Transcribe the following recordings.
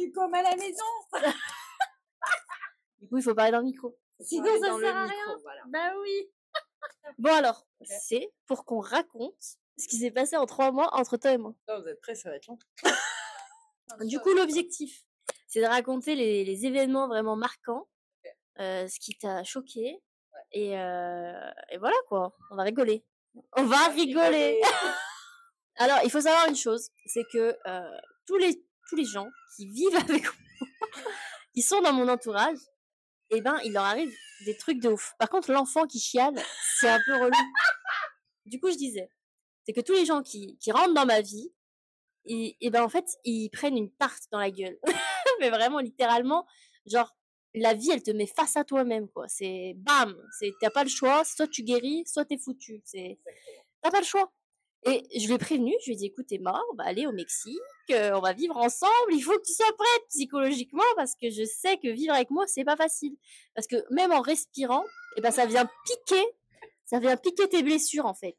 tu commes à la maison. Du coup, il faut parler dans le micro. Sinon, ça dans sert le à micro, rien. voilà. Bah oui. Bon alors, Ok. c'est pour qu'on raconte ce qui s'est passé en 3 mois entre toi et moi. Là, vous êtes prêts, ça va être long. Du coup, l'objectif, c'est de raconter les événements vraiment marquants, ce qui t'a choqué, et voilà quoi, on va rigoler. On va rigoler. Alors, il faut savoir une chose, c'est que tous les gens qui vivent avec moi, qui sont dans mon entourage, eh ben, il leur arrive des trucs de ouf. Par contre, l'enfant qui chiale, c'est un peu relou. Du coup, je disais, c'est que tous les gens qui rentrent dans ma vie, et ben en fait, ils prennent une tarte dans la gueule. Mais vraiment, littéralement, genre, la vie, elle te met face à toi-même, quoi. C'est bam, t'as pas le choix, soit tu guéris, soit t'es foutu. T'as pas le choix. Et je l'ai prévenu, je lui ai dit, écoute, Emma, on va aller au Mexique, on va vivre ensemble, il faut que tu sois prête psychologiquement, parce que je sais que vivre avec moi, c'est pas facile. Parce que même en respirant, et ben ça vient piquer tes blessures, en fait.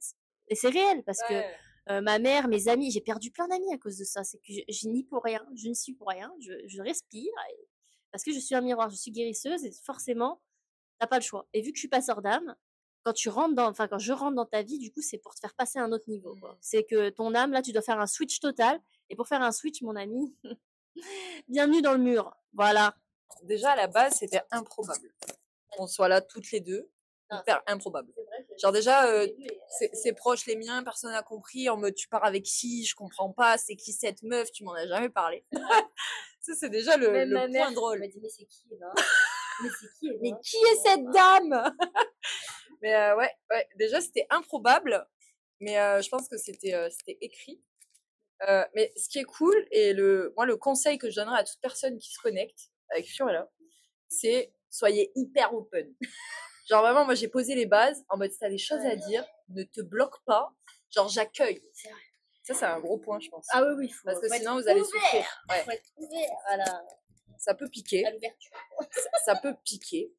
Et c'est réel, parce que ma mère, mes amis, j'ai perdu plein d'amis à cause de ça. C'est que je n'y pour rien, je ne suis pour rien, je respire, parce que je suis un miroir, je suis guérisseuse, et forcément, t'as pas le choix. Et vu que je suis passeur d'âme, quand je rentre dans ta vie, du coup, c'est pour te faire passer à un autre niveau, quoi. C'est que ton âme, là, tu dois faire un switch total. Et pour faire un switch, mon ami, bienvenue dans le mur. Voilà. Déjà, à la base, c'était improbable qu'on soit là toutes les deux. Hyper improbable. Genre déjà, c'est proche les miens, personne n'a compris. En mode, tu pars avec qui? Je comprends pas. C'est qui cette meuf? Tu m'en as jamais parlé. Ça, c'est déjà le point drôle. Elle m'a dit, mais c'est qui, là? Mais c'est qui, Mais qui est cette dame? Mais ouais, déjà, c'était improbable. Mais je pense que c'était écrit. Mais ce qui est cool, et moi, le conseil que je donnerais à toute personne qui se connecte avec Fiorella, c'est soyez hyper open. Genre vraiment, moi j'ai posé les bases en mode si t'as des choses à dire, ne te bloque pas. Genre j'accueille. C'est vrai. Ça c'est un gros point, je pense. Ah oui, parce que sinon vous allez souffrir. Ouais. Faut être ouvert à ça peut piquer. À l'ouverture. Ça peut piquer.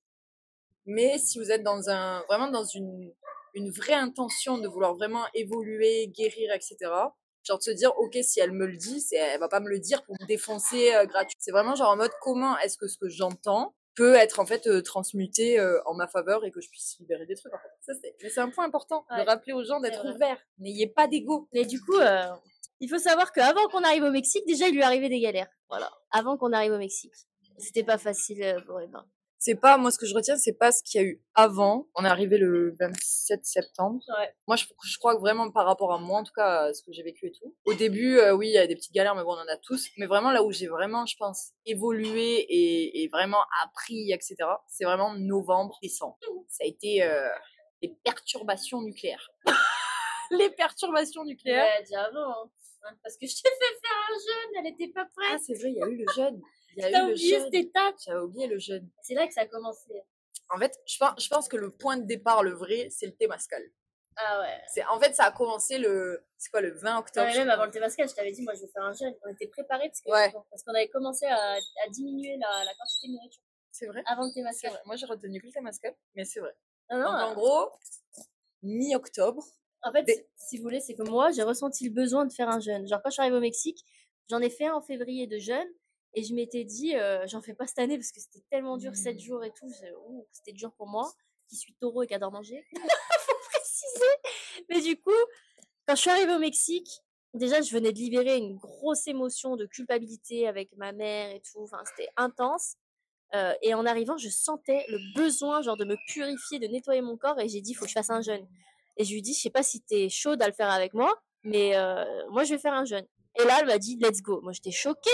Mais si vous êtes vraiment dans une vraie intention de vouloir vraiment évoluer, guérir, etc. Genre de se dire, ok, si elle me le dit, elle va pas me le dire pour me défoncer gratuit. C'est vraiment genre en mode comment est-ce que ce que j'entends peut être en fait transmuté en ma faveur et que je puisse libérer des trucs. En fait. Mais c'est un point important de rappeler aux gens d'être ouverts. N'ayez pas d'ego. Mais du coup, il faut savoir qu'avant qu'on arrive au Mexique, déjà il lui arrivait des galères. Voilà. Avant qu'on arrive au Mexique, c'était pas facile pour Emma. C'est pas, moi, ce que je retiens, c'est pas ce qu'il y a eu avant. On est arrivé le 27 septembre. Ouais. Moi, je crois que vraiment par rapport à moi, en tout cas, ce que j'ai vécu et tout. Au début, oui, il y a des petites galères, mais bon, on en a tous. Mais vraiment, là où j'ai vraiment, je pense, évolué et vraiment appris, etc., c'est vraiment novembre, décembre. Ça a été les perturbations nucléaires. Les perturbations nucléaires. Ouais, déjà avant, hein. Parce que je t'ai fait faire un jeûne, elle était pas prête. Ah, c'est vrai, il y a eu le jeûne. T'as oublié cette étape. J'avais oublié le jeûne. C'est là que ça a commencé. En fait, je pense que le point de départ, le vrai, c'est le Témascal. Ah ouais. En fait, ça a commencé c'est quoi, le 20 octobre. Ouais, même avant le Témascal, je t'avais dit, moi, je vais faire un jeûne. On était préparés parce qu'on avait commencé à diminuer la quantité de nourriture. C'est vrai. Avant le Témascal. Moi, j'ai retenu que le Témascal, mais c'est vrai. Non, donc, en gros, mi-octobre. En fait, si vous voulez, c'est que moi, j'ai ressenti le besoin de faire un jeûne. Genre, quand je suis arrivée au Mexique, j'en ai fait un en février de jeûne. Et je m'étais dit, j'en fais pas cette année parce que c'était tellement dur, 7 jours et tout. C'était dur pour moi, qui suis taureau et qui adore manger. Faut préciser. Mais du coup, quand je suis arrivée au Mexique, déjà, je venais de libérer une grosse émotion de culpabilité avec ma mère et tout. Enfin, c'était intense. Et en arrivant, je sentais le besoin, genre, de me purifier, de nettoyer mon corps. Et j'ai dit, il faut que je fasse un jeûne. Et je lui dis, je sais pas si t'es chaude à le faire avec moi, mais moi, je vais faire un jeûne. Et là, elle m'a dit, let's go. Moi, j'étais choquée.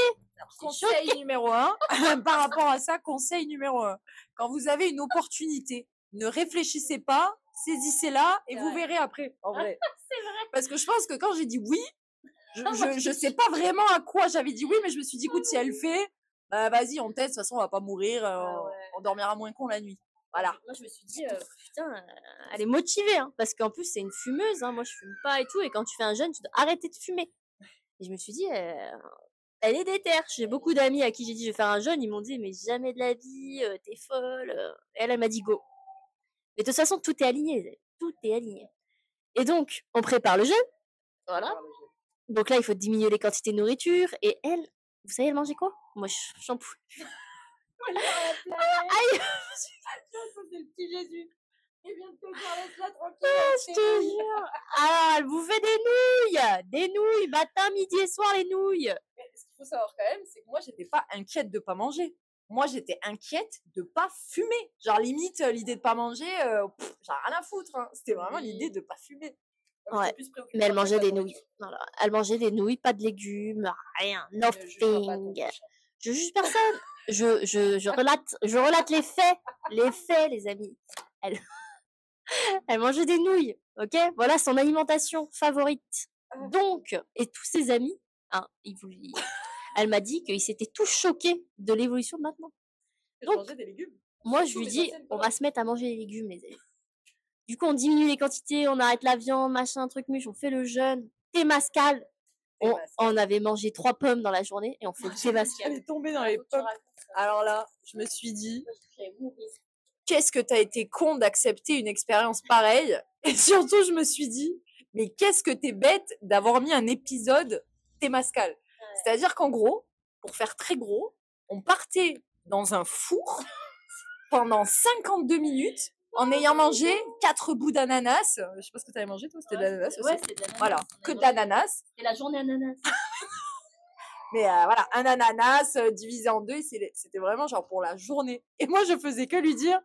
Conseil numéro 1, par rapport à ça, conseil numéro 1. Quand vous avez une opportunité, ne réfléchissez pas, saisissez-la et vous verrez après, en vrai. C'est vrai. Parce que je pense que quand j'ai dit oui, je sais pas vraiment à quoi j'avais dit oui, mais je me suis dit, écoute, si elle fait, bah vas-y, on teste, de toute façon, on va pas mourir, on dormira moins con la nuit. Voilà. Moi, je me suis dit, putain, elle est motivée, hein, parce qu'en plus, c'est une fumeuse, hein, moi, je fume pas et tout, et quand tu fais un jeûne, tu dois arrêter de fumer. Et je me suis dit, elle est déterre. J'ai beaucoup d'amis à qui j'ai dit, je vais faire un jeûne, ils m'ont dit, mais jamais de la vie, t'es folle. Et elle m'a dit, go. Mais de toute façon, tout est aligné, tout est aligné. Et donc, on prépare le jeûne, voilà. Donc là, il faut diminuer les quantités de nourriture, et elle, vous savez, elle mangeait quoi? Moi, j'en pouvais. Aïe. C'est le petit Jésus. Il vient de te dire, laisse-la tranquille. Je te jure. Alors, elle bouffait des nouilles, matin, midi et soir, les nouilles. Mais ce qu'il faut savoir quand même, c'est que moi, j'étais pas inquiète de pas manger. Moi, j'étais inquiète de pas fumer. Genre, limite, l'idée de pas manger, j'en ai rien à foutre. Hein. C'était vraiment l'idée de pas fumer. Ouais. Mais elle mangeait des nouilles. Voilà. Elle mangeait des nouilles, pas de légumes, rien, nothing. Je juge personne. Je relate les faits, les amis. Elle mangeait des nouilles, ok? Voilà son alimentation favorite. Donc, et tous ses amis, hein, elle m'a dit qu'ils s'étaient tous choqués de l'évolution de maintenant. Donc, des légumes. Moi, je lui dis, on va se mettre à manger des légumes, les amis. Du coup, on diminue les quantités, on arrête la viande, machin, truc muche, on fait le jeûne. Témascal. On avait mangé 3 pommes dans la journée et on fait le témascal. Elle est tombée dans les pommes. Alors là, je me suis dit, qu'est-ce que t'as été con d'accepter une expérience pareille? Et surtout, je me suis dit, mais qu'est-ce que t'es bête d'avoir mis un épisode témascal. C'est-à-dire qu'en gros, pour faire très gros, on partait dans un four pendant 52 minutes en ayant mangé 4 bouts d'ananas. Je sais pas ce que t'avais mangé, toi, c'était de l'ananas aussi. Ouais, c'était de l'ananas. Voilà, que de l'ananas. C'était la journée ananas. Mais voilà, un ananas divisé en 2, c'était vraiment genre pour la journée. Et moi, je faisais que lui dire,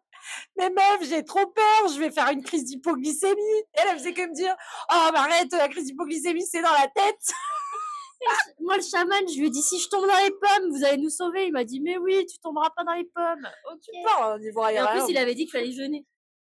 mais meuf, j'ai trop peur, je vais faire une crise d'hypoglycémie. Et elle faisait que me dire, oh, mais arrête, la crise d'hypoglycémie, c'est dans la tête. Moi, le chaman, je lui ai dit, si je tombe dans les pommes, vous allez nous sauver. Il m'a dit, mais oui, tu tomberas pas dans les pommes. Ok. Pas, niveau Et en plus, il avait dit qu'il fallait jeûner.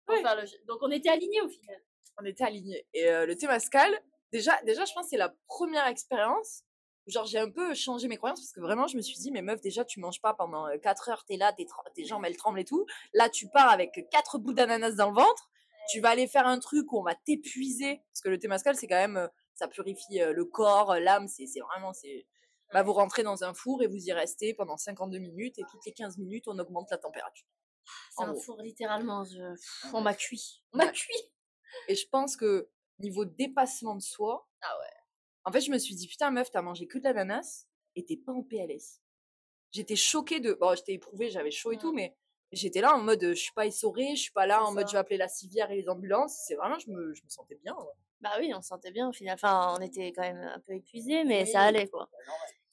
Oui. Donc, on était alignés au final. On était alignés. Et le témascal, déjà, je pense que c'est la première expérience où genre, j'ai un peu changé mes croyances parce que vraiment, je me suis dit, mais meuf, déjà, tu manges pas pendant 4 heures, t'es là, tes jambes, elles tremblent et tout. Là, tu pars avec 4 bouts d'ananas dans le ventre. Tu vas aller faire un truc où on va t'épuiser. Parce que le témascal, c'est quand même, ça purifie le corps, l'âme. C'est vraiment, bah, vous rentrez dans un four et vous y restez pendant 52 minutes et toutes les 15 minutes, on augmente la température. C'est un four, littéralement. On m'a cuit. On m'a cuit. Et je pense que niveau dépassement de soi, en fait, je me suis dit, putain, meuf, t'as mangé que de l'ananas et t'es pas en PLS. J'étais choquée de. Bon, j'étais éprouvée, j'avais chaud et tout, mais j'étais là en mode, je suis pas essorée, je suis pas là en mode, je vais appeler la civière et les ambulances. C'est vraiment, je me sentais bien. Ouais. Bah oui, on se sentait bien au final. Enfin, on était quand même un peu épuisés, mais ça allait, quoi.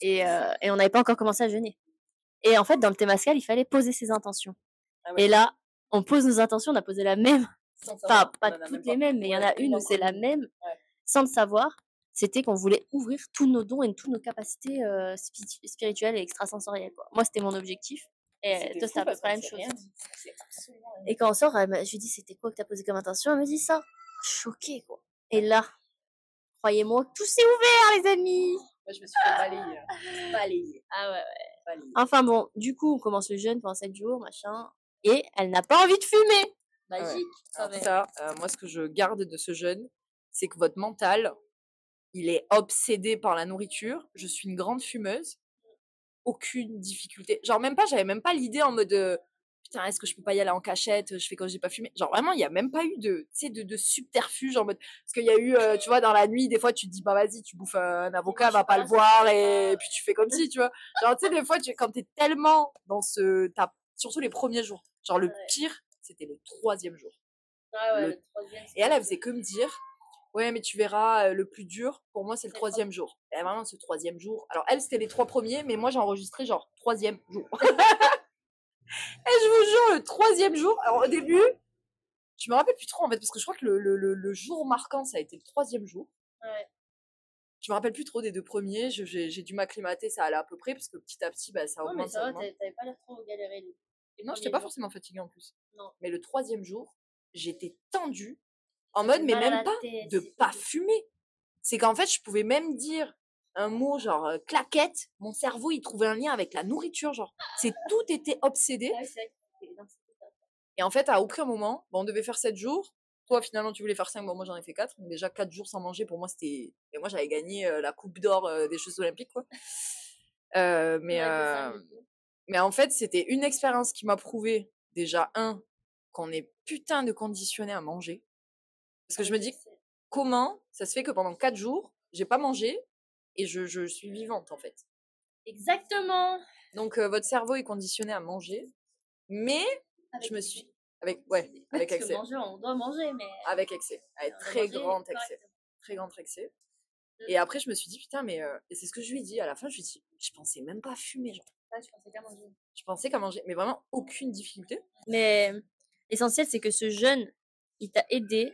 Et on n'avait pas encore commencé à jeûner. Et en fait, dans le témascal, il fallait poser ses intentions. Et là, on pose nos intentions, on a posé la même. Enfin, pas toutes les mêmes, mais il y en a une où c'est la même, sans le savoir. C'était qu'on voulait ouvrir tous nos dons et toutes nos capacités spirituelles et extrasensorielles, quoi. Moi, c'était mon objectif. Et toi, c'était à peu près la même chose. Et quand on sort, je lui dis, c'était quoi que t'as posé comme intention? Elle me dit ça. Choquée, quoi. Et là, croyez-moi, tout s'est ouvert, les amis. Moi, je me suis fait balayer. Ah ouais. Balayer. Enfin bon, du coup, on commence le jeûne pendant 7 jours, machin. Et elle n'a pas envie de fumer. Magique. Ça, moi, ce que je garde de ce jeûne, c'est que votre mental, il est obsédé par la nourriture. Je suis une grande fumeuse. Aucune difficulté. Genre, j'avais même pas l'idée en mode putain, est-ce que je peux pas y aller en cachette? Je fais quand j'ai pas fumé. Genre, vraiment, il y a même pas eu de subterfuge en mode. Parce qu'il y a eu, tu vois, dans la nuit, des fois, tu te dis, bah vas-y, tu bouffes un avocat, va pas le voir, et puis tu fais comme si, tu vois. Genre, tu sais, des fois, quand t'es tellement dans surtout les premiers jours. Genre, le pire, c'était le 3e jour. Ah ouais, le 3e. Et elle faisait que me dire, ouais, mais tu verras, le plus dur, pour moi, c'est le 3e jour. Et vraiment, ce 3e jour. Alors, elle, c'était les 3 premiers, mais moi, j'ai enregistré genre 3e jour. Et je vous jure, le 3e jour, alors au début, je me rappelle plus trop, en fait, parce que je crois que le jour marquant, ça a été le 3e jour. Ouais. Je me rappelle plus trop des 2 premiers, j'ai dû m'acclimater, ça allait à peu près, parce que petit à petit, bah, ça augmente. Ouais, mais ça va, t'avais pas l'air trop galéré. Non, j'étais pas forcément fatiguée en plus. Non. Mais le 3e jour, j'étais tendue. En mode, mais même pas de pas fumer. C'est qu'en fait, je pouvais même dire un mot genre claquette. Mon cerveau, il trouvait un lien avec la nourriture. Genre, tout était obsédé. Et en fait, à aucun moment, on devait faire 7 jours. Toi, finalement, tu voulais faire 5. Bon, moi, j'en ai fait 4. Donc, déjà, 4 jours sans manger, pour moi, c'était. Et moi, j'avais gagné la coupe d'or des Jeux Olympiques, quoi. Mais en fait, c'était une expérience qui m'a prouvé, déjà, qu'on est putain de conditionné à manger. Parce que je me dis, comment ça se fait que pendant 4 jours, j'ai pas mangé et je suis vivante, en fait. Exactement. Donc, votre cerveau est conditionné à manger, mais Avec je me excès. suis... avec Parce que excès. manger, on doit manger, mais Avec excès. Avec on doit très manger grand excès. correctement. Très grand excès. Mm. Et après, je me suis dit, putain, mais... Et c'est ce que je lui ai dit à la fin, je lui ai dit, je pensais même pas fumer, genre. Ouais, je pensais qu'à manger. Je pensais qu'à manger, mais vraiment aucune difficulté. Mais l'essentiel, c'est que ce jeûne, il t'a aidé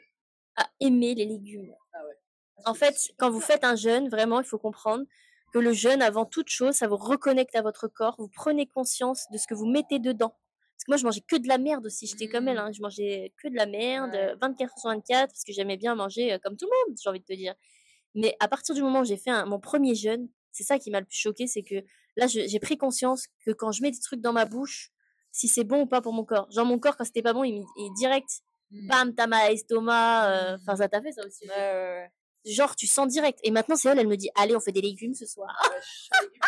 à aimer les légumes. Ah ouais. En fait, quand vous faites un jeûne, vraiment, il faut comprendre que le jeûne, avant toute chose, ça vous reconnecte à votre corps. Vous prenez conscience de ce que vous mettez dedans. Parce que moi, je mangeais que de la merde aussi. J'étais comme elle, hein. Je mangeais que de la merde, Ouais. 24 sur 24, parce que j'aimais bien manger comme tout le monde, j'ai envie de te dire. Mais à partir du moment où j'ai fait mon premier jeûne, c'est ça qui m'a le plus choqué, c'est que là, j'ai pris conscience que quand je mets des trucs dans ma bouche, si c'est bon ou pas pour mon corps. Genre, mon corps, quand c'était pas bon, il direct, bam, t'as mal à l'estomac. Enfin, ça t'a fait ça aussi. Ouais. Genre, tu sens direct. Et maintenant, c'est elle me dit, allez, on fait des légumes ce soir. Ouais, je suis légumes.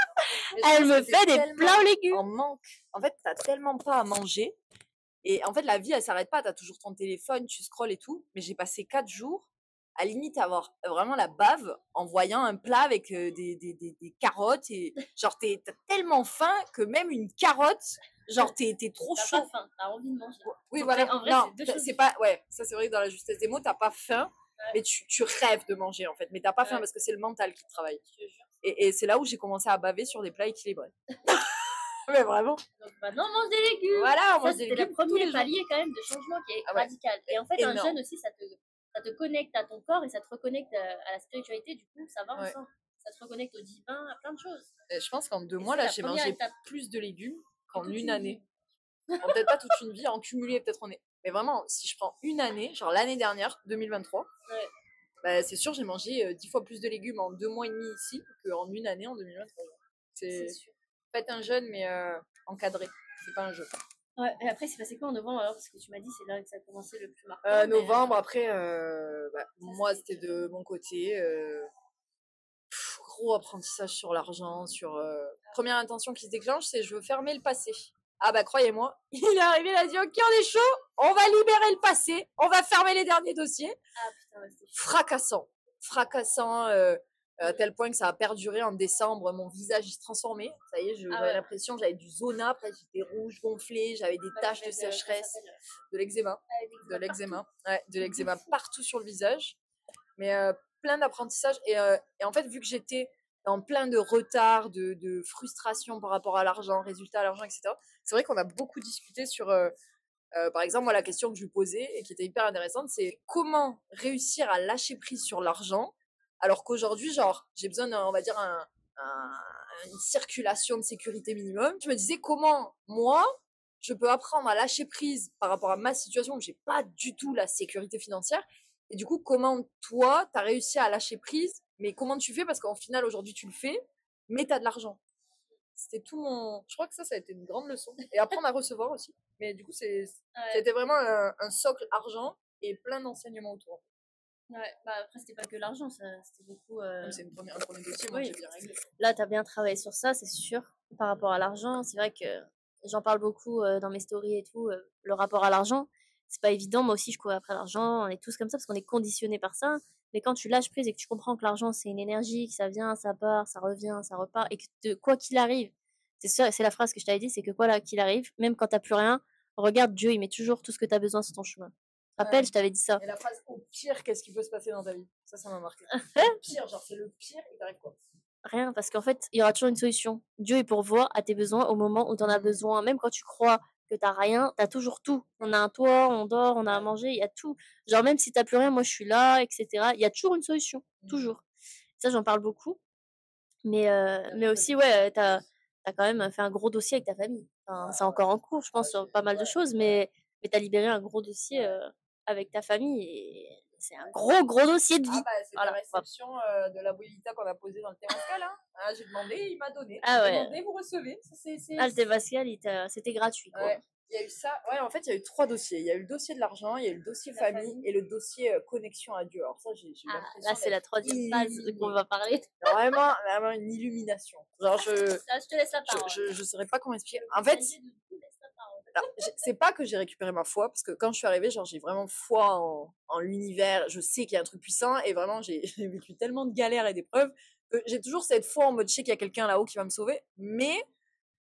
Mais je Elle pense me que t'es fait des tellement plats aux légumes. en manque. En fait, t'as tellement pas à manger. Et en fait, la vie, elle s'arrête pas. T'as toujours ton téléphone, tu scrolles et tout. Mais j'ai passé 4 jours, à limite, à avoir vraiment la bave en voyant un plat avec des carottes. Et genre, t'as tellement faim que même une carotte, genre, t'es trop T'as chaud. pas faim, t'as envie de manger. Oui, Donc, voilà. en vrai, Non, c'est deux choses c'est pas. Ouais, ça, c'est vrai que dans la justesse des mots, t'as pas faim. Ouais. Mais tu rêves de manger, en fait. Mais t'as pas faim Ouais. parce que c'est le mental qui travaille. Et c'est là où j'ai commencé à baver sur des plats équilibrés. Mais vraiment. Donc maintenant, on mange des légumes. Voilà, on Ça, mange des c'était le légumes tous premier les jours. palier quand même de changement qui est Ah ouais. radical. Et en fait, un Énorme. jeûne aussi, ça te connecte à ton corps et ça te reconnecte à la spiritualité. Du coup, ça va Ouais. ensemble. Ça te reconnecte au divin, à plein de choses. Et je pense qu'en 2 Et mois, c'est là, la j'ai première mangé étape. plus de légumes qu'en Toute une une année. vie. Bon, peut-être pas toute une vie, en cumulé, peut-être on est. Mais vraiment, si je prends une année, genre l'année dernière, 2023, Ouais. bah, c'est sûr, j'ai mangé 10 fois plus de légumes en 2 mois et demi ici qu'en une année en 2023. C'est C'est sûr. faites un jeûne, mais encadré. C'est pas un jeu. Ouais. Et après, c'est passé quoi en novembre alors? Parce que tu m'as dit, c'est là que ça a commencé le plus marquant. Novembre, après, moi, c'était de mon côté. Gros apprentissage sur l'argent, sur... Première intention qui se déclenche, c'est je veux fermer le passé. Ah bah croyez-moi, il est arrivé, il a dit ok on est chaud, on va libérer le passé, on va fermer les derniers dossiers. Ah putain, ouais, c'était chaud. Fracassant, à tel point que ça a perduré en décembre, mon visage il se transformait, ça y est, j'avais l'impression, j'avais du zona, après j'étais rouge, gonflée, j'avais des taches de sécheresse, de l'eczéma, de l'eczéma partout sur le visage, mais plein d'apprentissage et en fait vu que j'étais dans plein de retard, de frustration par rapport à l'argent, résultat à l'argent, etc. C'est vrai qu'on a beaucoup discuté sur par exemple, moi, la question que je lui posais et qui était hyper intéressante, c'est comment réussir à lâcher prise sur l'argent alors qu'aujourd'hui, genre, j'ai besoin, on va dire, une circulation de sécurité minimum. Je me disais comment, moi, je peux apprendre à lâcher prise par rapport à ma situation où j'ai pas du tout la sécurité financière. Et du coup, comment toi, tu as réussi à lâcher prise, mais comment tu fais parce qu'en final, aujourd'hui, tu le fais, mais tu as de l'argent. C'était tout mon... Je crois que ça a été une grande leçon. Et apprendre à recevoir aussi. Mais du coup, c'était vraiment un socle argent et plein d'enseignements autour. Ouais, bah après, c'était pas que l'argent, c'était beaucoup. C'est un premier dossier, moi, j'ai bien réglé. Là, t'as bien travaillé sur ça, c'est sûr. Par rapport à l'argent, c'est vrai que j'en parle beaucoup dans mes stories et tout. Le rapport à l'argent, c'est pas évident. Moi aussi, je courais après l'argent. On est tous comme ça parce qu'on est conditionnés par ça. Mais quand tu lâches prise et que tu comprends que l'argent, c'est une énergie, que ça vient, ça part, ça revient, ça repart, et que quoi qu'il arrive, c'est la phrase que je t'avais dit, c'est que quoi qu'il arrive, même quand t'as plus rien, regarde Dieu, il met toujours tout ce que t'as besoin sur ton chemin. Tu te rappelles, je t'avais dit ça. Et la phrase au pire, qu'est-ce qui peut se passer dans ta vie? Ça m'a marqué. Le pire, genre c'est le pire, il t'arrive quoi? Rien, parce qu'en fait, il y aura toujours une solution. Dieu est pourvoir à tes besoins au moment où tu en as besoin. Même quand tu crois que t'as rien, t'as toujours tout. On a un toit, on dort, on a à manger, il y a tout. Genre même si t'as plus rien, moi je suis là, etc. Il y a toujours une solution, toujours. Ça, j'en parle beaucoup. Mais aussi, ouais, t'as quand même fait un gros dossier avec ta famille. Enfin, c'est encore en cours, je pense, sur pas mal de choses, mais t'as libéré un gros dossier avec ta famille et c'est un gros dossier de vie. Ah bah, c'est la réception de la Abuelita qu'on a posée dans le Témascal. Hein. J'ai demandé, il m'a donné. Ah ouais. Demandé, vous recevez. Le Témascal, c'était gratuit, quoi. Ouais. Il y a eu ça. Ouais, en fait, il y a eu 3 dossiers. Il y a eu le dossier de l'argent, il y a eu le dossier famille et le dossier connexion à Dieu. Alors ça, j'ai l'impression. Là, c'est la troisième phase qu'on va parler. Vraiment une illumination. Genre, je te laisse la parole. Je saurais pas comment expliquer. En fait, c'est pas que j'ai récupéré ma foi, parce que quand je suis arrivée, genre, j'ai vraiment foi en l'univers. Je sais qu'il y a un truc puissant et vraiment, j'ai vécu tellement de galères et d'épreuves j'ai toujours cette foi en mode, je sais qu'il y a quelqu'un là-haut qui va me sauver, mais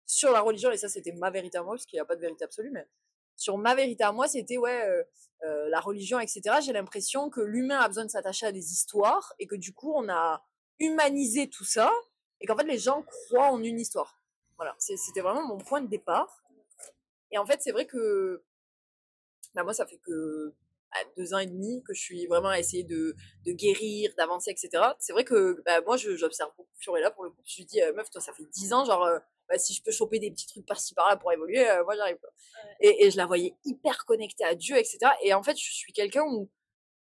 sur la religion, et ça c'était ma vérité à moi, parce qu'il n'y a pas de vérité absolue, mais sur ma vérité à moi, c'était la religion, etc. J'ai l'impression que l'humain a besoin de s'attacher à des histoires, et que du coup, on a humanisé tout ça, et qu'en fait, les gens croient en une histoire. Voilà, c'était vraiment mon point de départ. Et en fait, c'est vrai que bah, moi, ça fait que 2 ans et demi que je suis vraiment à essayer de guérir, d'avancer, etc. C'est vrai que bah, moi, j'observe beaucoup Fiorella pour le coup. Je lui dis, meuf, toi, ça fait 10 ans, genre, bah, si je peux choper des petits trucs par-ci par-là pour évoluer, moi, j'arrive pas. Ouais. Et je la voyais hyper connectée à Dieu, etc. Et en fait, je suis quelqu'un où,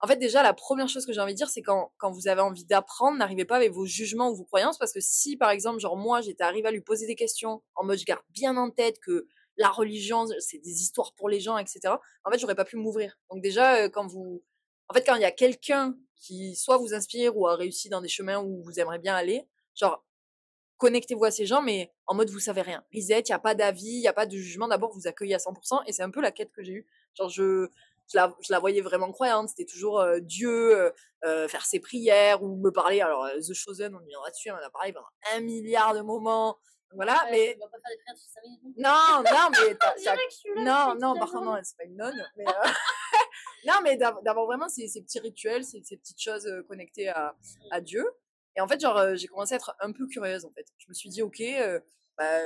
en fait, déjà, la première chose que j'ai envie de dire, c'est quand vous avez envie d'apprendre, n'arrivez pas avec vos jugements ou vos croyances, parce que si, par exemple, genre, moi, j'étais arrivée à lui poser des questions, en mode, je garde bien en tête que la religion, c'est des histoires pour les gens, etc. En fait, j'aurais pas pu m'ouvrir. Donc déjà, quand il y a quelqu'un qui soit vous inspire ou a réussi dans des chemins où vous aimeriez bien aller, genre, connectez-vous à ces gens, mais en mode, vous savez rien. Reset, il n'y a pas d'avis, il n'y a pas de jugement. D'abord, vous accueillez à 100%, et c'est un peu la quête que j'ai eue. Genre, je la voyais vraiment croyante. C'était toujours Dieu, faire ses prières ou me parler. Alors, The Chosen, on y viendra dessus, on en a parlé pendant 1 milliard de moments. Voilà, mais. On va pas faire des prières sur 5 minutes. Non, mais. Non, par contre, non, c'est pas une nonne. Mais, non, mais d'avoir vraiment ces petits rituels, ces petites choses connectées à Dieu. Et en fait, genre, j'ai commencé à être un peu curieuse, en fait. Je me suis dit, ok, bah,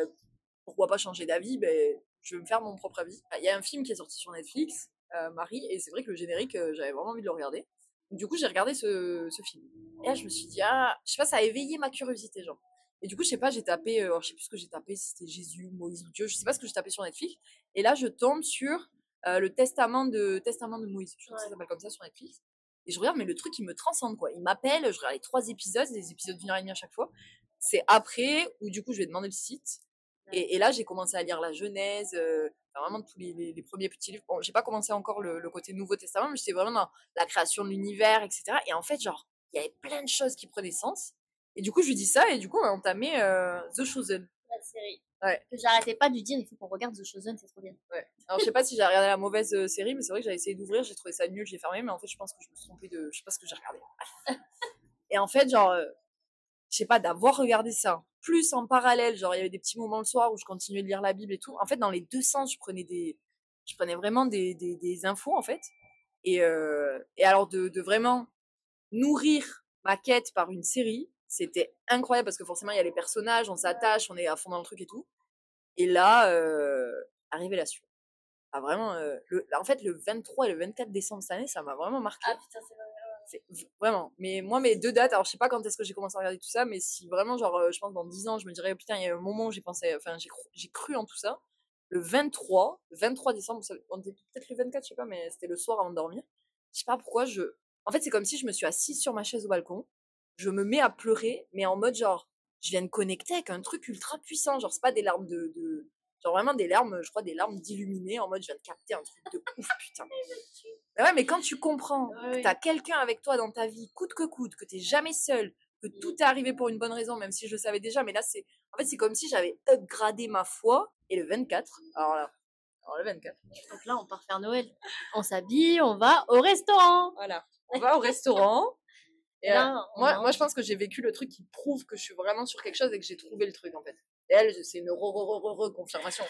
pourquoi pas changer d'avis, ben, je vais me faire mon propre avis. Il y a un film qui est sorti sur Netflix, Marie, et c'est vrai que le générique, j'avais vraiment envie de le regarder. Donc, du coup, j'ai regardé ce film. Et là, je me suis dit, ah, je sais pas, ça a éveillé ma curiosité, genre. Et du coup, je sais pas, j'ai tapé, je sais plus ce que j'ai tapé, si c'était Jésus, Moïse ou Dieu, je sais pas ce que j'ai tapé sur Netflix. Et là, je tombe sur le testament de Moïse. Je crois que ça s'appelle comme ça sur Netflix. Et je regarde, mais le truc, il me transcende, quoi. Il m'appelle, je regarde les 3 épisodes, c'est des épisodes d'une heure et demie à chaque fois. C'est après où, du coup, je vais demander le site. Et là, j'ai commencé à lire la Genèse, vraiment tous les premiers petits livres. Bon, j'ai pas commencé encore le côté Nouveau Testament, mais j'étais vraiment dans la création de l'univers, etc. Et en fait, genre, il y avait plein de choses qui prenaient sens. Et du coup, je lui dis ça, et du coup, on a entamé The Chosen. La série. Ouais. Que j'arrêtais pas de lui dire, il faut qu'on regarde The Chosen, c'est trop bien. Ouais. Alors, je sais pas si j'ai regardé la mauvaise série, mais c'est vrai que j'ai essayé d'ouvrir, j'ai trouvé ça nul, j'ai fermé, mais en fait, je pense que je me suis trompée de. Je sais pas ce que j'ai regardé. Et en fait, genre, je sais pas, d'avoir regardé ça, plus en parallèle, genre, il y avait des petits moments le soir où je continuais de lire la Bible et tout. En fait, dans les deux sens, je prenais vraiment des infos, en fait. Et alors, de vraiment nourrir ma quête par une série, c'était incroyable parce que forcément, il y a les personnages, on s'attache, on est à fond dans le truc et tout. Et là, la révélation. Ah, vraiment, en fait, le 23 et le 24 décembre cette année, ça m'a vraiment marqué. Ah putain, c'est vrai. Vraiment. Mais moi, mes 2 dates, alors je sais pas quand est-ce que j'ai commencé à regarder tout ça, mais si vraiment, genre, je pense dans 10 ans, je me dirais, oh, putain, il y a eu un moment où j'ai pensé, enfin, j'ai cru en tout ça. Le 23 décembre, on était peut-être le 24, je sais pas, mais c'était le soir avant de dormir. Je sais pas pourquoi, en fait, c'est comme si je me suis assise sur ma chaise au balcon, je me mets à pleurer, mais en mode genre, je viens de connecter avec un truc ultra puissant. Genre, c'est pas des larmes genre vraiment des larmes, je crois, des larmes d'illuminé, en mode je viens de capter un truc de ouf, putain. Mais ouais, mais quand tu comprends que t'as quelqu'un avec toi dans ta vie, coûte que coûte, que t'es jamais seul, que tout est arrivé pour une bonne raison, même si je le savais déjà, mais là, en fait, c'est comme si j'avais upgradé ma foi, et le 24, alors le 24. Donc là, on part faire Noël. On s'habille, on va au restaurant. Voilà. On va au restaurant. Et là, moi, je pense que j'ai vécu le truc qui prouve que je suis vraiment sur quelque chose et que j'ai trouvé le truc, en fait. Et elle, c'est une confirmation.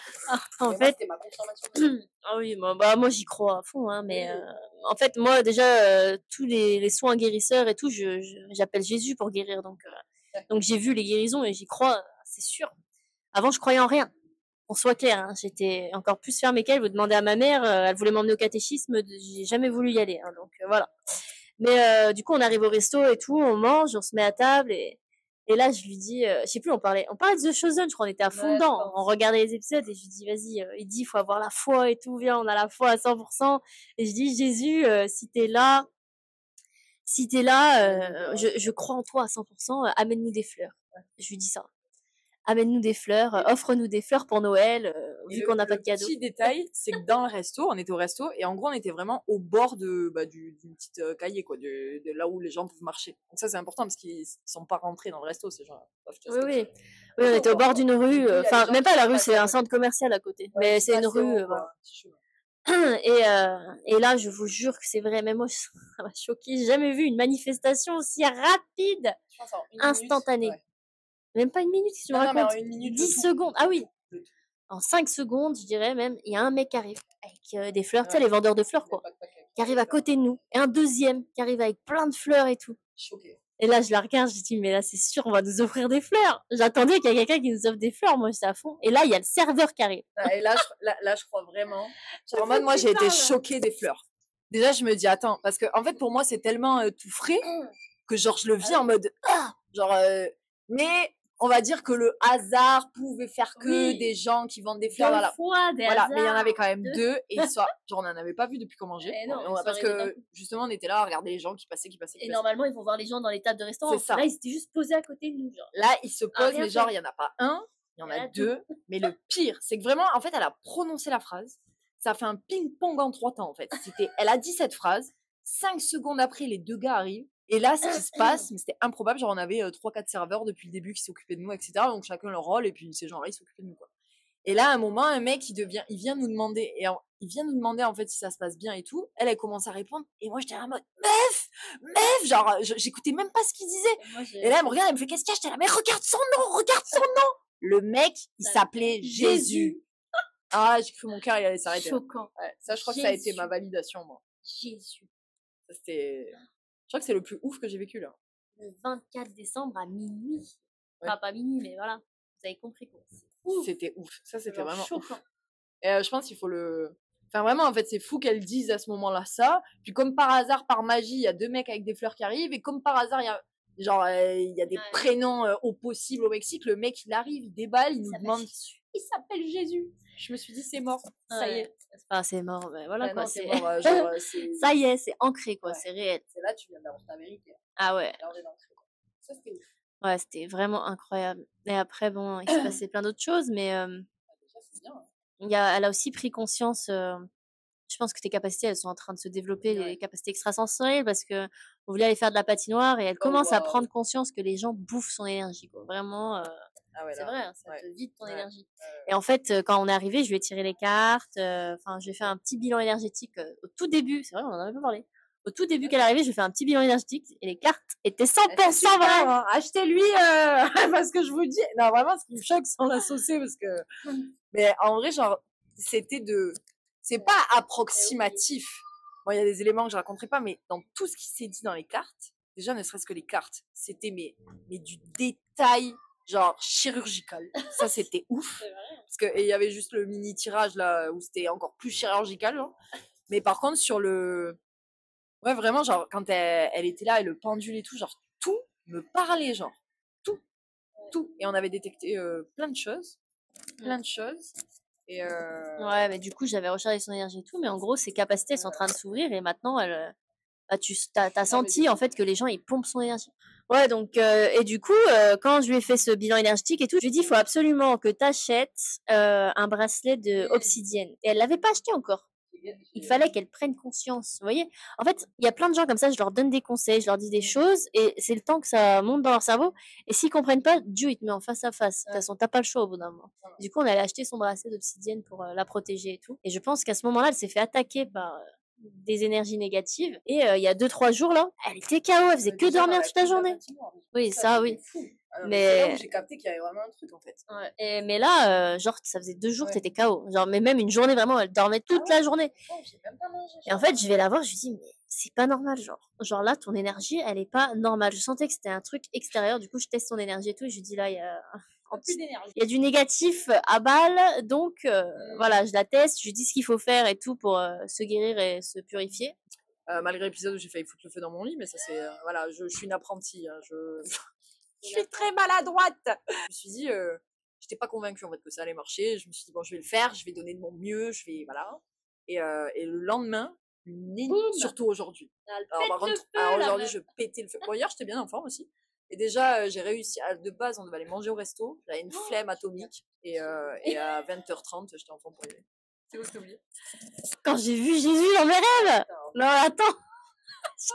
En fait, c'était ma confirmation. Ah oui, bah, moi j'y crois à fond, hein, mais en fait, moi déjà, tous les soins guérisseurs et tout, j'appelle Jésus pour guérir. Donc j'ai vu les guérisons et j'y crois, c'est sûr. Avant, je croyais en rien. Qu'on soit clair, hein, j'étais encore plus fermée qu'elle. Vous demandez à ma mère, elle voulait m'emmener au catéchisme, j'ai jamais voulu y aller. Hein, donc voilà. Mais du coup, on arrive au resto et tout, on mange, on se met à table et là, je lui dis, je sais plus, on parlait de The Chosen, je crois, on était à fond dedans, on regardait les épisodes et je lui dis, vas-y, il dit, il faut avoir la foi et tout, viens, on a la foi à 100%. Et je dis, Jésus, si t'es là, je crois en toi à 100%, amène-nous des fleurs. Je lui dis ça. Amène-nous des fleurs, offre-nous des fleurs pour Noël, vu qu'on n'a pas de cadeau. Le petit détail, c'est que dans le resto, on était au resto, et en gros, on était vraiment au bord d'une petite cahier, quoi, de là où les gens peuvent marcher. Donc ça, c'est important, parce qu'ils sont pas rentrés dans le resto, ces gens. Oui, on était au bord d'une rue, enfin, même pas la rue, c'est un centre commercial à côté, mais c'est une rue, voilà. Et là, je vous jure que c'est vrai, même moi, ça m'a choquée. J'ai jamais vu une manifestation aussi rapide, Je pense en 1 minute, instantanée. ouais. Même pas 1 minute, si tu me Non, mais en racontes. 1 minute, 10 secondes. Ah oui, en 5 secondes, je dirais même, il y a un mec qui arrive avec des fleurs, tu sais, les vendeurs de fleurs, quoi, qui arrive à côté de nous. Et un deuxième qui arrive avec plein de fleurs et tout. Choquée. Et là, je la regarde, je dis, mais là, c'est sûr, on va nous offrir des fleurs. J'attendais qu'il y ait quelqu'un qui nous offre des fleurs, moi, j'étais à fond. Et là, il y a le serveur qui arrive. Et là, je crois vraiment. Genre, en mode, moi, j'ai été choquée des fleurs. Déjà, je me dis, attends, parce que, en fait, pour moi, c'est tellement tout frais que, genre, je le vis en mode, genre, mais on va dire que le hasard pouvait faire que des gens qui vendent des fleurs dans la. Voilà, mais il y en avait quand même deux, et genre, on n'en avait pas vu depuis qu'on mangeait. Parce que, justement, on était là à regarder les gens qui passaient. Et normalement, ils vont voir les gens dans les tables de restaurant. C'est ça. Là, ils étaient juste posés à côté de nous. Genre. Là, ils se posent, mais genre, il n'y en a pas un, il y en a deux. Mais le pire, c'est que vraiment, en fait, elle a prononcé la phrase. Ça a fait un ping-pong en 3 temps, en fait. Elle a dit cette phrase. 5 secondes après, les 2 gars arrivent. Et là, ce qui se passe, mais c'était improbable. Genre, on avait 3-4 serveurs depuis le début qui s'occupaient de nous, etc. Donc, chacun leur rôle. Et puis, ces gens-là, ils s'occupaient de nous, quoi. Et là, à un moment, un mec, il vient nous demander. Il vient nous demander, en fait, si ça se passe bien et tout. Elle commence à répondre. Et moi, j'étais là en mode, meuf! Genre, j'écoutais même pas ce qu'il disait. Et là, elle me regarde, elle me fait, qu'est-ce qu'il y a? J'étais là, mais regarde son nom! Le mec, il s'appelait Jésus. Ah, j'ai cru mon cœur, il allait s'arrêter. Choquant. Ouais, ça, je crois que ça a été ma validation, moi. Jésus. Ça, c'était. Je crois que c'est le plus ouf que j'ai vécu, là. Le 24 décembre à minuit. Enfin, pas minuit, mais voilà. Vous avez compris, quoi. C'était ouf. Ça, c'était vraiment choquant. Et je pense qu'il faut le. Enfin, vraiment, en fait, c'est fou qu'elle dise à ce moment-là ça. Puis, comme par hasard, par magie, il y a 2 mecs avec des fleurs qui arrivent. Et comme par hasard, il y a. Genre, il y a des prénoms au possible au Mexique. Le mec, il arrive, il déballe, il nous demande. Il s'appelle Jésus. Je me suis dit, c'est mort. Ça y est. Enfin, c'est mort. Mais voilà, quoi. Non, c'est mort. Genre, ça y est, c'est ancré, quoi. C'est réel. C'est là, tu viens d'avoir ta vérité. Ah ouais. Là, on est d'ancré, quoi. Ça, c'était ouf. Ouais, c'était vraiment incroyable. Et après, bon, il s'est passé plein d'autres choses, mais Déjà, c'est bien. elle a aussi pris conscience. Je pense que tes capacités, elles sont en train de se développer, les capacités extrasensorielles, parce que on voulait aller faire de la patinoire et elle commence à prendre conscience que les gens bouffent son énergie, quoi. Vraiment, c'est vrai, hein, ça te vide ton énergie. Et en fait, quand on est arrivé, je lui ai tiré les cartes. Enfin, j'ai fait un petit bilan énergétique au tout début. C'est vrai, on en avait pas parlé. Au tout début qu'elle est arrivée, j'ai fait un petit bilan énergétique et les cartes étaient 100% vraies. Hein. Achetez-lui parce que je vous dis, non vraiment, ce qui me choque sans l'associer parce que, mais en vrai, genre, c'est pas approximatif. Bon, il y a des éléments que je raconterai pas, mais dans tout ce qui s'est dit dans les cartes, déjà ne serait-ce que les cartes, c'était mais du détail genre chirurgical. Ça c'était ouf. Parce que il y avait juste le mini tirage là où c'était encore plus chirurgical. Hein. Mais par contre sur le ouais, vraiment, genre, quand elle était là et le pendule et tout, genre, tout me parlait, genre, tout. Et on avait détecté plein de choses. Et Ouais, mais du coup, j'avais rechargé son énergie et tout, mais en gros, ses capacités, elles sont en train de s'ouvrir et maintenant, bah, t'as senti, en fait, que les gens, ils pompent son énergie. Ouais, donc, et du coup, quand je lui ai fait ce bilan énergétique et tout, je lui ai dit, il faut absolument que t'achètes un bracelet de obsidienne. Et elle l'avait pas acheté encore. Il fallait qu'elle prenne conscience, vous voyez. En fait, il y a plein de gens comme ça, je leur donne des conseils, je leur dis des choses, et c'est le temps que ça monte dans leur cerveau. Et s'ils comprennent pas, Dieu, il te met en face à face. De toute façon, t'as pas le choix au bout d'un moment. Du coup, on allait acheter son bracelet d'obsidienne pour la protéger et tout. Et je pense qu'à ce moment-là, elle s'est fait attaquer par des énergies négatives. Et il y a 2-3 jours, là, elle était KO, elle faisait que dormir toute la journée. Oui, ça, oui. Mais c'est là où j'ai capté qu'il y avait vraiment un truc en fait. Ouais. Mais là, genre, ça faisait 2 jours, t'étais KO. Genre, mais même une journée, vraiment, elle dormait toute la journée. J'ai même pas mangé, et en fait, je vais la voir, je lui dis, mais c'est pas normal, genre. Genre là, ton énergie, elle est pas normale. Je sentais que c'était un truc extérieur, du coup, je teste son énergie et tout, et je lui dis, là, il y a du négatif à balle, donc voilà, je la teste, je lui dis ce qu'il faut faire et tout pour se guérir et se purifier. Malgré l'épisode où j'ai failli foutre le feu dans mon lit, mais ça c'est, voilà, je suis une apprentie, hein, je suis très maladroite. Je me suis dit, j'étais pas convaincue en fait que ça allait marcher. Je me suis dit bon, je vais le faire, je vais donner de mon mieux, je vais voilà. Et le lendemain, surtout aujourd'hui. Alors par contre, aujourd'hui je pétais le feu. Bon hier j'étais bien en forme aussi. Et déjà j'ai réussi. De base on devait aller manger au resto. J'avais une flemme atomique et à 20h30 j'étais en forme pour y aller. C'est où je t'ai oublié? Quand j'ai vu Jésus dans mes rêves. Non attends.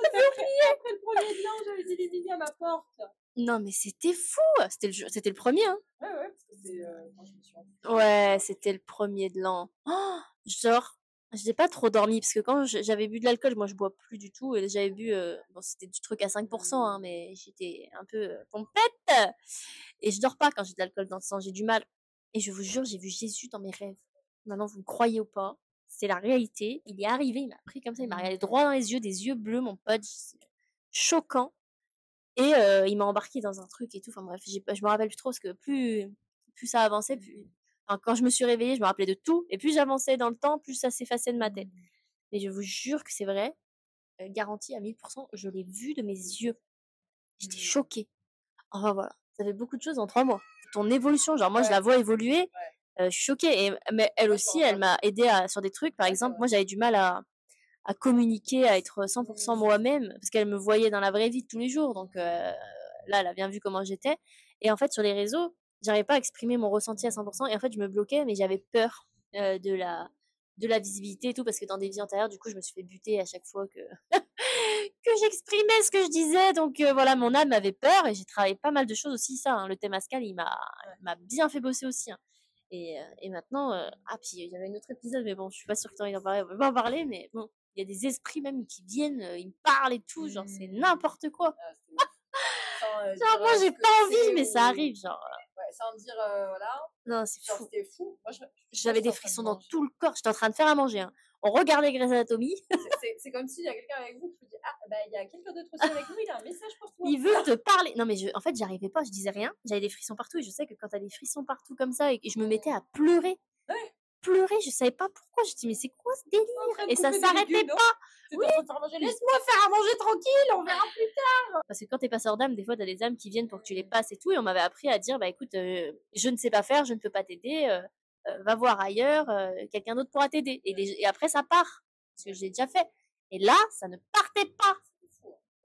J'avais oublié après le premier de l'an, j'avais dit les idées à ma porte. Non, mais c'était fou! C'était le premier, hein? Ouais, parce que c'était quand je me suis Ouais, c'était le premier de l'an. Oh, genre, J'ai pas trop dormi parce que quand j'avais bu de l'alcool, moi je bois plus du tout et j'avais bu, bon c'était du truc à 5 hein, mais j'étais un peu, pompette et je dors pas quand j'ai de l'alcool dans le sang, j'ai du mal et je vous jure, j'ai vu Jésus dans mes rêves. Maintenant vous me croyez ou pas, c'est la réalité. Il est arrivé, il m'a pris comme ça, il m'a regardé droit dans les yeux, des yeux bleus mon pote, choquant et il m'a embarqué dans un truc et tout. Enfin bref, je me rappelle plus trop parce que plus ça avançait, enfin, quand je me suis réveillée, je me rappelais de tout et plus j'avançais dans le temps, plus ça s'effaçait de ma tête. Mais je vous jure que c'est vrai, garantie à 1000 je l'ai vu de mes yeux. J'étais choquée. Enfin voilà, ça fait beaucoup de choses en 3 mois. Ton évolution, genre moi je la vois évoluer, je suis choquée et mais elle aussi, elle m'a aidée sur des trucs. Par exemple, moi j'avais du mal à communiquer, à être 100 moi-même parce qu'elle me voyait dans la vraie vie de tous les jours donc là, elle a bien vu comment j'étais et en fait, sur les réseaux, j'arrivais pas à exprimer mon ressenti à 100 et en fait, je me bloquais mais j'avais peur, de la visibilité et tout parce que dans des vies antérieures, du coup, je me suis fait buter à chaque fois que que j'exprimais ce que je disais donc voilà, mon âme avait peur et j'ai travaillé pas mal de choses aussi ça, hein, le temazcal, il m'a bien fait bosser aussi, hein et maintenant, ah puis il y avait un autre épisode mais bon, je suis pas sûre que tu as envie d'en parler, on va pas en parler mais bon, il y a des esprits même qui viennent, ils me parlent et tout, genre c'est n'importe quoi. Ah, c'est ouf. Sans Genre dire moi j'ai ce que pas envie c'est mais ça ou arrive genre, ouais, sans dire voilà, non c'est genre fou. c'était fou. Moi J'avais j'étais des en train de frissons dans manger. tout le corps, j'étais en train de faire à manger, hein. On regardait Grey's Anatomy, C'est comme s'il y a quelqu'un avec vous qui vous dit ah bah il y a quelqu'un d'autre aussi avec nous, il a un message pour toi. il veut te parler. Non mais en fait j'arrivais pas, je disais rien, j'avais des frissons partout et je sais que quand tu as des frissons partout comme ça et je me mettais à pleurer. Ouais, Pleurer, je savais pas pourquoi, je dis: «Mais c'est quoi ce t'es en délire?» train de et ça couper des s'arrêtait légumes, non? pas! T'étais Oui! en train de faire à manger, laisse-moi faire à manger tranquille, on verra plus tard. Parce que quand tu es passeur d'âme, des fois tu as des âmes qui viennent pour que tu les passes et tout et on m'avait appris à dire: «Bah écoute, je ne sais pas faire, je ne peux pas t'aider, va voir ailleurs, quelqu'un d'autre pourra t'aider» et après ça part, parce que je l'ai déjà fait et là, ça ne partait pas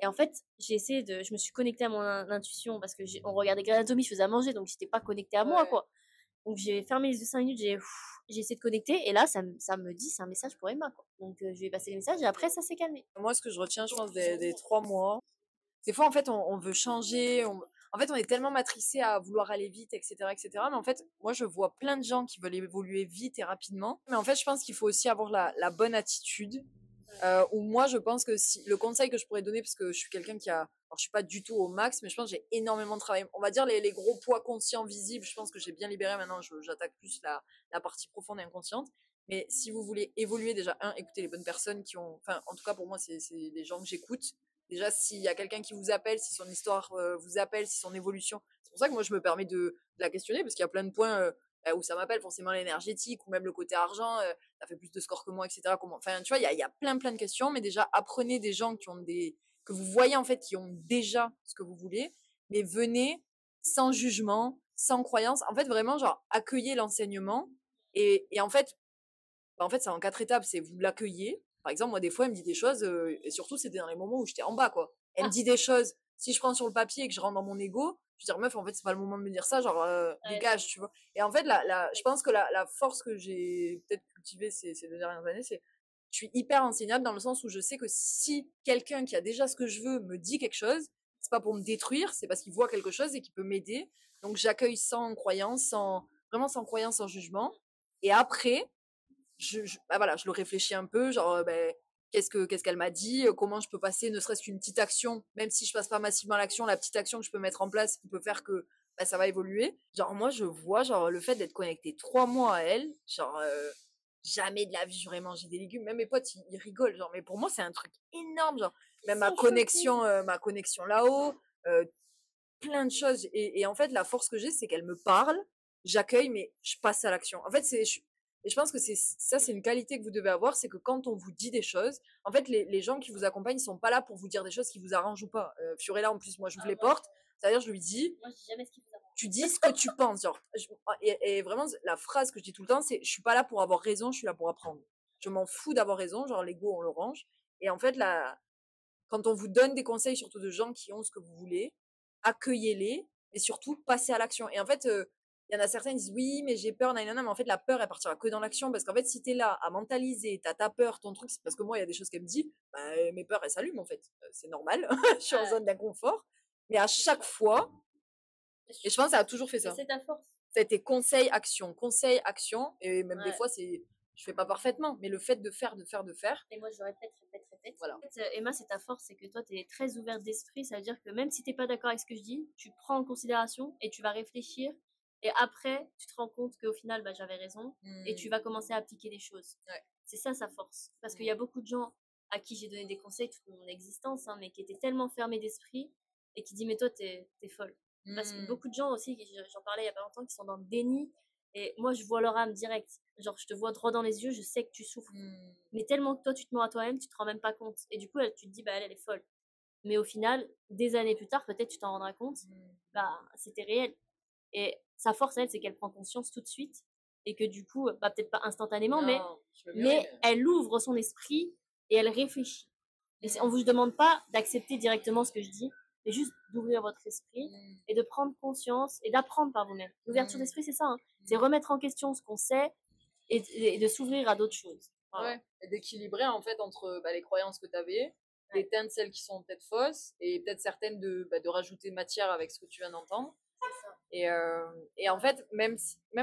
et en fait, je me suis connectée à mon intuition parce que on regardait Grey's Anatomy, je faisais à manger donc j'étais pas connectée à moi, Ouais. quoi. Donc j'ai fermé les yeux 5 minutes, j'ai essayé de connecter et là ça me dit: «C'est un message pour Emma», quoi. Donc je lui ai passé les messages et après ça s'est calmé. Moi ce que je retiens je pense des 3 mois, des fois en fait on veut changer, en fait on est tellement matrixé à vouloir aller vite et cetera, mais en fait moi je vois plein de gens qui veulent évoluer vite et rapidement, mais en fait je pense qu'il faut aussi avoir la bonne attitude. Ou moi je pense que si le conseil que je pourrais donner, parce que je suis quelqu'un qui a, alors je suis pas du tout au max, mais je pense que j'ai énormément travaillé, on va dire les gros poids conscients visibles, je pense que j'ai bien libéré. Maintenant j'attaque plus la partie profonde et inconsciente. Mais si vous voulez évoluer, déjà écoutez les bonnes personnes qui ont, enfin en tout cas pour moi c'est les gens que j'écoute. Déjà s'il y a quelqu'un qui vous appelle, si son histoire vous appelle, si son évolution, c'est pour ça que moi je me permets de la questionner, parce qu'il y a plein de points où ça m'appelle, forcément l'énergétique ou même le côté argent, t'as fait plus de scores que moi, etc. Comment, enfin, tu vois, il y a plein de questions, mais déjà apprenez des gens qui ont que vous voyez en fait, qui ont déjà ce que vous voulez, mais venez sans jugement, sans croyance. En fait, vraiment, genre, accueillez l'enseignement et en fait, c'est en 4 étapes. C'est vous l'accueillez. Par exemple, moi, des fois, elle me dit des choses, et surtout, c'était dans les moments où j'étais en bas, quoi. Elle me dit des choses. Si je prends sur le papier et que je rentre dans mon ego, je veux dire, meuf, en fait, c'est pas le moment de me dire ça, genre, dégage, tu vois. Et en fait, je pense que la force que j'ai peut-être cultivée ces 2 dernières années, c'est je suis hyper enseignable dans le sens où je sais que si quelqu'un qui a déjà ce que je veux me dit quelque chose, c'est pas pour me détruire, c'est parce qu'il voit quelque chose et qu'il peut m'aider. Donc, j'accueille sans croyance, vraiment sans croyance, sans jugement. Et après, bah voilà, je le réfléchis un peu, genre, qu'est-ce qu'elle m'a dit, comment je peux passer ne serait-ce qu'une petite action, même si je passe pas massivement à l'action, la petite action que je peux mettre en place qui peut faire que bah, ça va évoluer. Genre, moi, je vois, genre, le fait d'être connecté 3 mois à elle, genre, jamais de la vie, j'aurais mangé des légumes. Même mes potes, ils rigolent, genre, mais pour moi, c'est un truc énorme, genre, même ma connexion là-haut, plein de choses. Et en fait, la force que j'ai, c'est qu'elle me parle, j'accueille, mais je passe à l'action. En fait, et je pense que c'est une qualité que vous devez avoir, c'est que quand on vous dit des choses, en fait, les gens qui vous accompagnent, ils sont pas là pour vous dire des choses qui vous arrangent ou pas. Fiorella, en plus, moi, j'ouvre les portes, c'est-à-dire, je lui dis, Moi je dis jamais ce qui vous arrange. tu dis ce que tu penses, genre. Et vraiment, la phrase que je dis tout le temps, c'est, je suis pas là pour avoir raison, je suis là pour apprendre. Je m'en fous d'avoir raison, genre, l'ego, on le range. Et en fait, quand on vous donne des conseils, surtout de gens qui ont ce que vous voulez, accueillez-les et surtout passez à l'action. Et en fait, il y en a certains qui disent oui, mais j'ai peur, nanana, mais en fait, la peur, elle partira que dans l'action, parce qu'en fait, si t'es là à mentaliser, t'as ta peur, ton truc, c'est parce que moi, il y a des choses qu'elle me dit, bah, mes peurs, elles s'allument en fait. C'est normal, je suis en zone d'inconfort. Mais à chaque fois, et je pense que ça a toujours fait ça. C'est ta force. Ça a été conseil, action, et même des fois, c'est Je fais pas parfaitement, mais le fait de faire. Et moi, je répète. Voilà. En fait, Emma, c'est ta force, c'est que toi, tu es très ouverte d'esprit. Ça veut dire que même si t'es pas d'accord avec ce que je dis, tu prends en considération et tu vas réfléchir. Et après, tu te rends compte qu'au final, bah, j'avais raison. Et tu vas commencer à appliquer les choses. Ouais. C'est ça, sa force. Parce qu'il y a beaucoup de gens à qui j'ai donné des conseils toute mon existence, hein, mais qui étaient tellement fermés d'esprit et qui disent, mais toi, t'es folle. Parce que beaucoup de gens aussi, j'en parlais il y a pas longtemps, qui sont dans le déni. Et moi, je vois leur âme direct. Genre, je te vois droit dans les yeux, je sais que tu souffres. Mais tellement que toi, tu te mens à toi-même, tu te rends même pas compte. Et du coup, tu te dis, bah, elle est folle. Mais au final, des années plus tard, peut-être tu t'en rendras compte, bah, c'était réel. Et sa force, elle, c'est qu'elle prend conscience tout de suite. Et que du coup, bah, peut-être pas instantanément, mais elle ouvre son esprit et elle réfléchit. Et on vous demande pas d'accepter directement ce que je dis, mais juste d'ouvrir votre esprit et de prendre conscience et d'apprendre par vous-même. L'ouverture d'esprit, c'est ça, hein. C'est remettre en question ce qu'on sait et de s'ouvrir à d'autres choses. Voilà. Ouais, et d'équilibrer en fait entre les croyances que tu avais, d'éteindre celles qui sont peut-être fausses et peut-être certaines de rajouter matière avec ce que tu viens d'entendre. Et en fait, même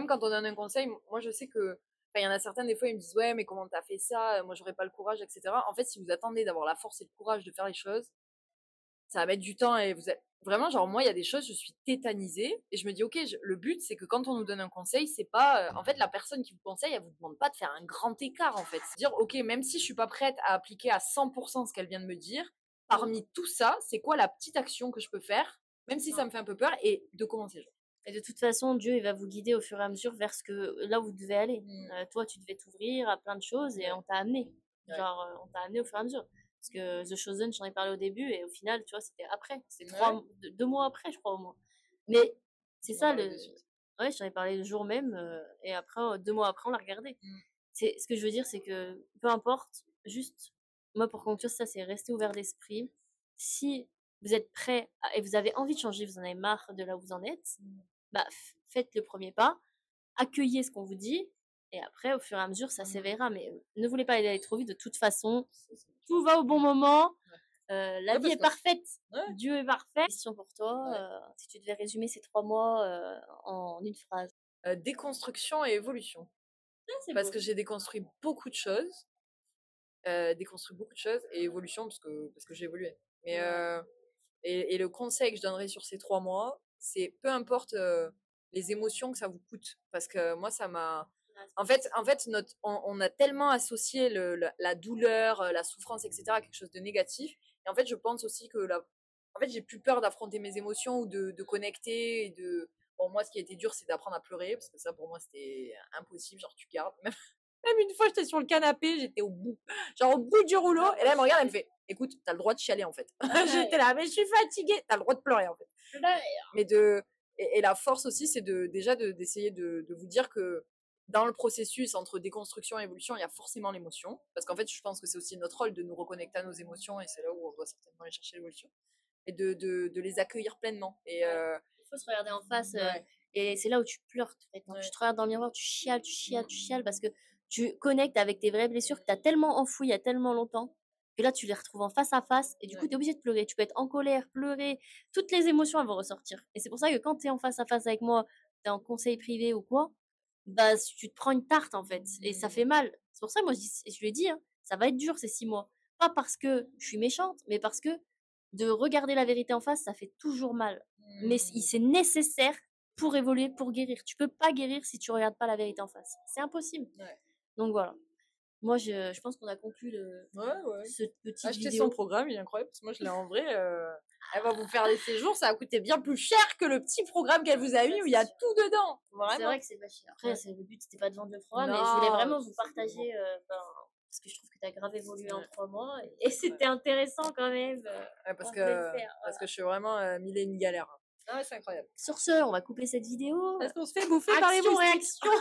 quand on donne un conseil, moi je sais que il y en a certains, des fois, ils me disent ouais, mais comment t'as fait ça? Moi, j'aurais pas le courage, etc. En fait, si vous attendez d'avoir la force et le courage de faire les choses, ça va mettre du temps et vous êtes vraiment genre moi il y a des choses je suis tétanisée et je me dis ok le but c'est que quand on nous donne un conseil c'est pas en fait la personne qui vous conseille elle vous demande pas de faire un grand écart en fait c'est dire ok même si je suis pas prête à appliquer à 100% ce qu'elle vient de me dire parmi tout ça c'est quoi la petite action que je peux faire même si ça me fait un peu peur et de commencer. Et de toute façon, Dieu, il va vous guider au fur et à mesure vers là où vous devez aller. Toi, tu devais t'ouvrir à plein de choses et on t'a amené. On t'a amené au fur et à mesure. Parce que The Chosen, j'en ai parlé au début et au final, tu vois, c'était après. C'était 2 mois après, je crois, au moins. Mais c'est ça le. Ouais, j'en ai parlé le jour même et après, 2 mois après, on l'a regardé. Ce que je veux dire, c'est que peu importe, juste, moi, pour conclure ça, c'est rester ouvert d'esprit. Si vous êtes prêt et vous avez envie de changer, vous en avez marre de là où vous en êtes, bah, faites le premier pas, accueillez ce qu'on vous dit, et après, au fur et à mesure, ça s'éveillera. Mais ne voulez pas aller trop vite, de toute façon, tout va au bon moment. La vie est parfaite, Dieu est parfait. Question pour toi, si tu devais résumer ces 3 mois en une phrase. Déconstruction et évolution. Parce que j'ai déconstruit beaucoup de choses. Et évolution parce que j'ai évolué. Mais et le conseil que je donnerais sur ces 3 mois, c'est peu importe les émotions que ça vous coûte. Parce que moi, ça m'a. En fait on a tellement associé la douleur, la souffrance, etc. à quelque chose de négatif. Et en fait, je pense aussi que en fait, j'ai plus peur d'affronter mes émotions ou de connecter. Bon, moi, ce qui a été dur, c'est d'apprendre à pleurer. Parce que ça, pour moi, c'était impossible. Genre, tu gardes. Même une fois, j'étais sur le canapé, j'étais au bout du rouleau. Et là, elle me regarde, elle me fait écoute, t'as le droit de chialer en fait. J'étais là, mais je suis fatiguée. T'as le droit de pleurer en fait. Mais et la force aussi, c'est d'essayer de vous dire que dans le processus entre déconstruction et évolution, il y a forcément l'émotion. Parce qu'en fait, je pense que c'est aussi notre rôle de nous reconnecter à nos émotions et c'est là où on doit certainement aller chercher l'évolution. Et de les accueillir pleinement. Et il faut se regarder en face. Et c'est là où tu pleures. Quand tu te regardes dans le miroir, tu chiales parce que tu connectes avec tes vraies blessures que tu as tellement enfouies il y a tellement longtemps. Que là, tu les retrouves en face à face. Et du coup, tu es obligé de pleurer. Tu peux être en colère, pleurer. Toutes les émotions, elles vont ressortir. Et c'est pour ça que quand tu es en face à face avec moi, tu es en conseil privé ou quoi, bah, tu te prends une tarte en fait. Et ça fait mal. C'est pour ça que moi, je lui ai dit, hein, ça va être dur ces 6 mois. Pas parce que je suis méchante, mais parce que de regarder la vérité en face, ça fait toujours mal. Mais c'est nécessaire pour évoluer, pour guérir. Tu peux pas guérir si tu regardes pas la vérité en face. C'est impossible. Donc voilà. Moi, je pense qu'on a conclu ce petit Achetez vidéo. son programme, il est incroyable. Parce que moi, je l'ai en vrai. Elle va vous faire des séjours. Ça a coûté bien plus cher que le petit programme qu'elle vous a mis où il y a tout dedans. Vraiment. C'est vrai que c'est pas cher. Après, le but, c'était pas de vendre le programme, mais je voulais vraiment vous partager parce que je trouve que tu as grave évolué en 3 mois et c'était intéressant quand même. Parce que je suis vraiment mille et une galère. Ah ouais, c'est incroyable. Sur ce, on va couper cette vidéo. Est-ce qu'on se fait bouffer par les moustiques? Réaction.